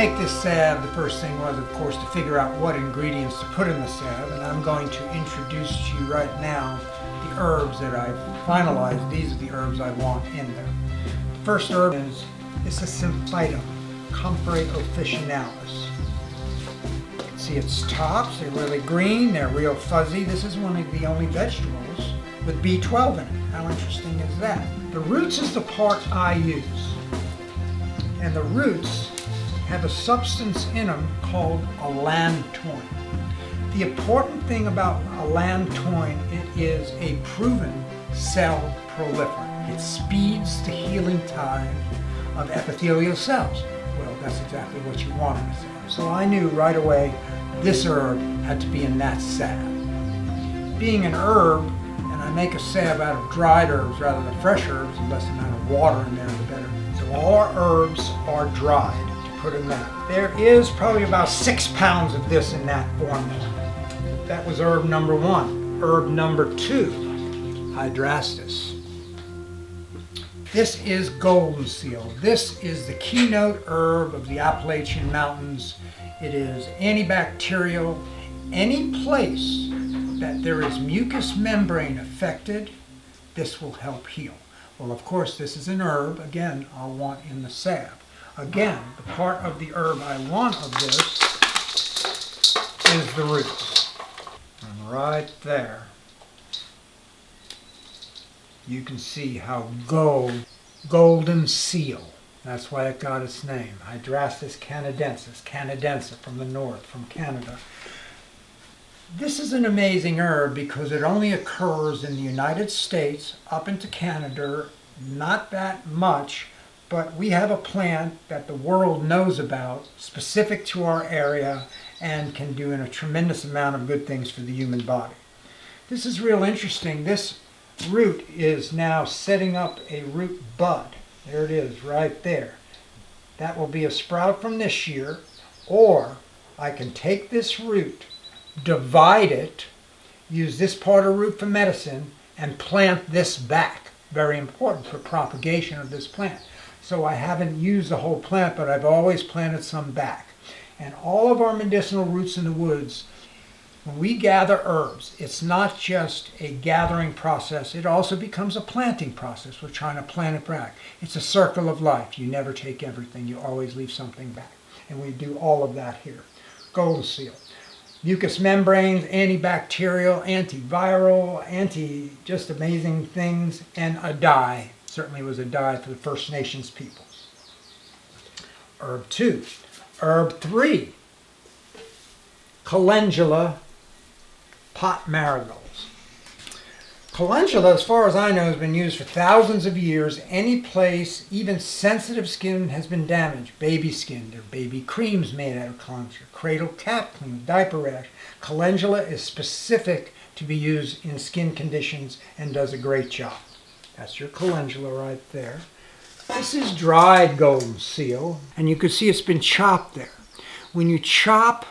make this salve, the first thing was, of course, to figure out what ingredients to put in the salve, and I'm going to introduce to you right now the herbs that I've finalized. These are the herbs I want in there. The first herb is a Symphytum, Comfrey officinalis. You can see its tops, they're really green, they're real fuzzy. This is one of the only vegetables with B12 in it. How interesting is that? The roots is the part I use. And the roots have a substance in them called allantoin. The important thing about allantoin, it is a proven cell proliferant. It speeds the healing tide of epithelial cells. Well, that's exactly what you want in a salve. So I knew right away this herb had to be in that salve. Being an herb, and I make a salve out of dried herbs rather than fresh herbs, the less amount of water in there, the better. So all our herbs are dried to put in that. There is probably about 6 pounds of this in that formula. That was herb number 1. Herb number 2, hydrastis. This is Goldenseal. This is the keynote herb of the Appalachian Mountains. It is antibacterial. Any place that there is mucous membrane affected, this will help heal. Well, of course, this is an herb, again, I'll want in the salve. Again, the part of the herb I want of this is the roots. And right there, you can see how Goldenseal, that's why it got its name. Hydrastis canadensis from the north, from Canada. This is an amazing herb because it only occurs in the United States up into Canada, not that much, but we have a plant that the world knows about, specific to our area, and can do a tremendous amount of good things for the human body. This is real interesting. This root is now setting up a root bud. There it is, right there. That will be a sprout from this year, or I can take this root, divide it, use this part of root for medicine, and plant this back. Very important for propagation of this plant. So I haven't used the whole plant, but I've always planted some back. And all of our medicinal roots in the woods, when we gather herbs, it's not just a gathering process, it also becomes a planting process. We're trying to plant it back. It's a circle of life. You never take everything, you always leave something back. And we do all of that here. Goldenseal. Mucous membranes, antibacterial, antiviral, just amazing things, and a dye. Certainly was a dye for the First Nations peoples. Herb 2. Herb 3. Calendula pot marigolds. Calendula, as far as I know, has been used for thousands of years. Any place, even sensitive skin has been damaged. Baby skin, there are baby creams made out of calendula. Cradle cap clean, diaper rash. Calendula is specific to be used in skin conditions and does a great job. That's your calendula right there. This is dried Goldenseal, and you can see it's been chopped there. When you chop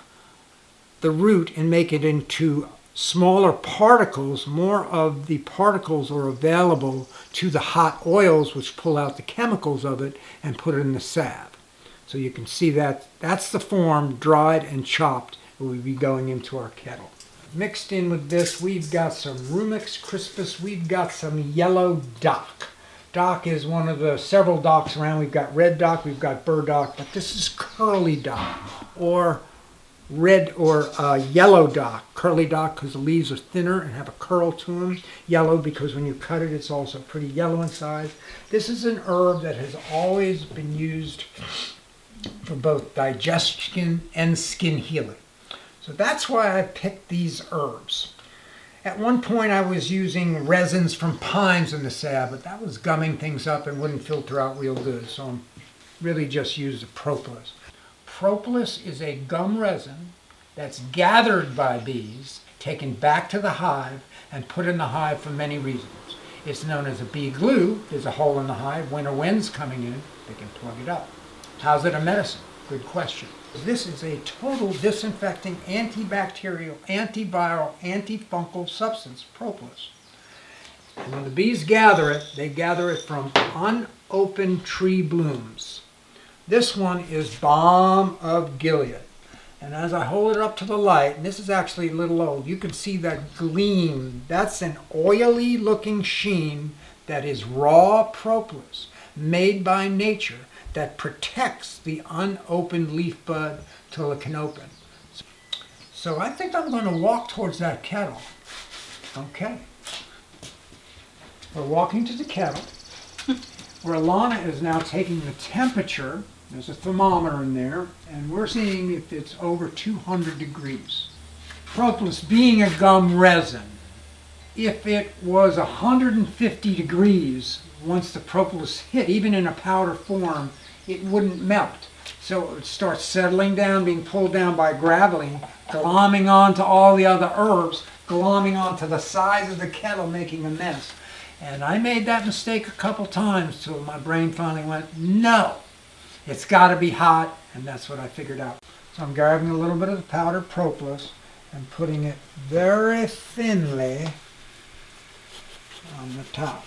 the root and make it into smaller particles, more of the particles are available to the hot oils which pull out the chemicals of it and put it in the salve. So you can see that that's the form, dried and chopped, it will be going into our kettle. Mixed in with this, we've got some Rumex crispus, we've got some yellow dock. Dock is one of the several docks around. We've got red dock, we've got burdock, but this is curly dock, or red or yellow dock. Curly dock because the leaves are thinner and have a curl to them. Yellow because when you cut it, it's also pretty yellow inside. This is an herb that has always been used for both digestion and skin healing. So that's why I picked these herbs. At one point I was using resins from pines in the salve, but that was gumming things up and wouldn't filter out real good. So I'm really just used the propolis. Propolis is a gum resin that's gathered by bees, taken back to the hive, and put in the hive for many reasons. It's known as a bee glue. There's a hole in the hive. Winter winds coming in, they can plug it up. How's it a medicine? Good question. This is a total disinfecting, antibacterial, antiviral, antifungal substance, propolis. And when the bees gather it, they gather it from unopened tree blooms. This one is Balm of Gilead. And as I hold it up to the light, and this is actually a little old, you can see that gleam. That's an oily looking sheen that is raw propolis made by nature that protects the unopened leaf bud till it can open. So I think I'm going to walk towards that kettle. Okay. We're walking to the kettle where Alana is now taking the temperature. There's a thermometer in there, and we're seeing if it's over 200 degrees. Propolis being a gum resin, if it was 150 degrees, once the propolis hit, even in a powder form, it wouldn't melt. So it would start settling down, being pulled down by gravity, glomming onto all the other herbs, glomming onto the sides of the kettle, making a mess. And I made that mistake a couple times till my brain finally went, no, it's got to be hot, and that's what I figured out. So I'm grabbing a little bit of the powdered propolis and putting it very thinly on the top.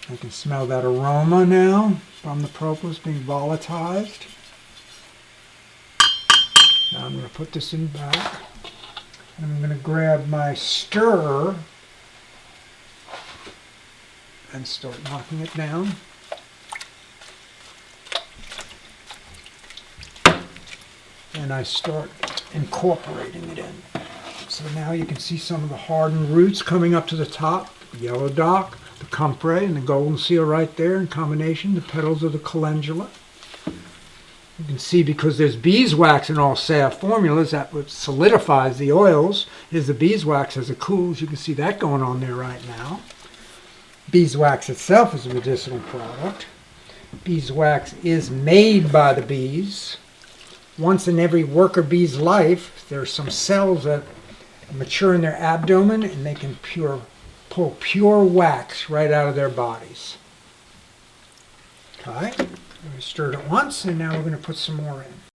I can smell that aroma now from the propolis being volatilized. Now I'm going to put this in back. And I'm going to grab my stirrer and start knocking it down. And I start incorporating it in. So now you can see some of the hardened roots coming up to the top. The yellow dock, the comfrey, and the golden seal right there in combination. The petals of the calendula. You can see because there's beeswax in all salve formulas, that what solidifies the oils is the beeswax as it cools. You can see that going on there right now. Beeswax itself is a medicinal product. Beeswax is made by the bees. Once in every worker bee's life, there's some cells that mature in their abdomen and they can pull pure wax right out of their bodies. Okay. We stirred it once, and now we're going to put some more in.